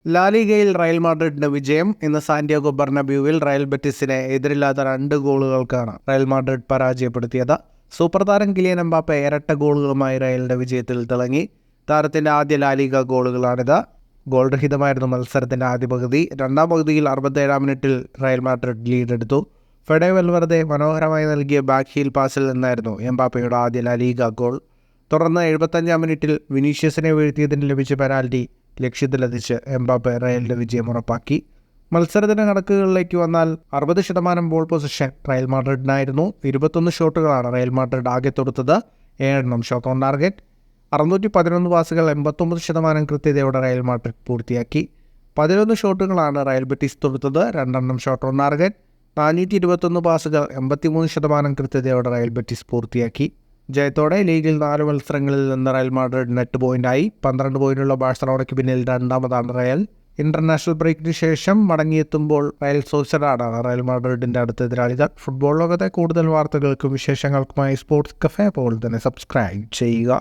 ലാലിഗയിൽ Real മാഡ്രിഡിന്റെ വിജയം. ഇന്ന് Santiago ബെർണബ്യൂവിൽ Real ബെറ്റിസിനെ എതിരില്ലാത്ത 2 ഗോളുകൾക്കാണ് റയൽ മാഡ്രിഡ് പരാജയപ്പെടുത്തിയത്. സൂപ്പർ താരം കിലിയൻ എംബാപ്പെ ഇരട്ട ഗോളുകളുമായി റയലിന്റെ വിജയത്തിൽ തിളങ്ങി. താരത്തിന്റെ ആദ്യ ലാലിഗ ഗോളുകളാണിത്. ഗോൾ രഹിതമായിരുന്നു മത്സരത്തിന്റെ ആദ്യ പകുതി. രണ്ടാം പകുതിയിൽ 67-ാം മിനിറ്റിൽ റയൽ മാഡ്രിഡ് ലീഡെടുത്തു. ഫെഡെ വെൽവെർദെ മനോഹരമായി നൽകിയ ബാക്ക് ഹീൽ പാസിൽ നിന്നായിരുന്നു എംബാപ്പയുടെ ആദ്യ ലാലിഗ ഗോൾ. തുടർന്ന് 75-ാം മിനിറ്റിൽ വിനീഷ്യസിനെ വീഴ്ത്തിയതിന് ലഭിച്ച പെനാൽറ്റി ലക്ഷ്യത്തിലെത്തിച്ച് എംബാപ്പെ റയലിന്റെ വിജയം ഉറപ്പാക്കി. മത്സരത്തിന്റെ കണക്കുകളിലേക്ക് വന്നാൽ 60% ബോൾ പൊസിഷൻ റയൽ മാഡ്രിഡിനായിരുന്നു. 21 ഷോട്ടുകളാണ് റയൽ മാഡ്രിഡ് ആകെ തൊടുത്തത്. 7 ഷോട്ട് ഓൺ ടാർഗറ്റ്. 611 പാസുകൾ 89% കൃത്യതയോടെ റയൽ മാഡ്രിഡ് പൂർത്തിയാക്കി. 11 ഷോട്ടുകളാണ് റയൽ ബെറ്റിസ് തൊടുത്തത്. 2 ഷോട്ട് ഓൺ ടാർഗറ്റ്. 421 പാസുകൾ 83% കൃത്യതയോടെ റയൽ ബെറ്റിസ് പൂർത്തിയാക്കി. ജയത്തോടെ ലീഗിൽ 4 മത്സരങ്ങളിൽ നിന്ന് റയൽ മാഡ്രിഡ് 8 പോയിന്റായി. 12 പോയിന്റുള്ള ബാഴ്സലോണയ്ക്ക് പിന്നിൽ രണ്ടാമതാണ് റയൽ. ഇന്റർനാഷണൽ ബ്രേക്കിന് ശേഷം മടങ്ങിയെത്തുമ്പോൾ റയൽ സോസിഡാഡാണ് റയൽ മാഡ്രിഡിന്റെ അടുത്ത എതിരാളികൾ. ഫുട്ബോൾ ലോകത്തെ കൂടുതൽ വാർത്തകൾക്കും വിശേഷങ്ങൾക്കുമായി സ്പോർട്സ് കഫേ അപ്പോൾ തന്നെ സബ്സ്ക്രൈബ് ചെയ്യുക.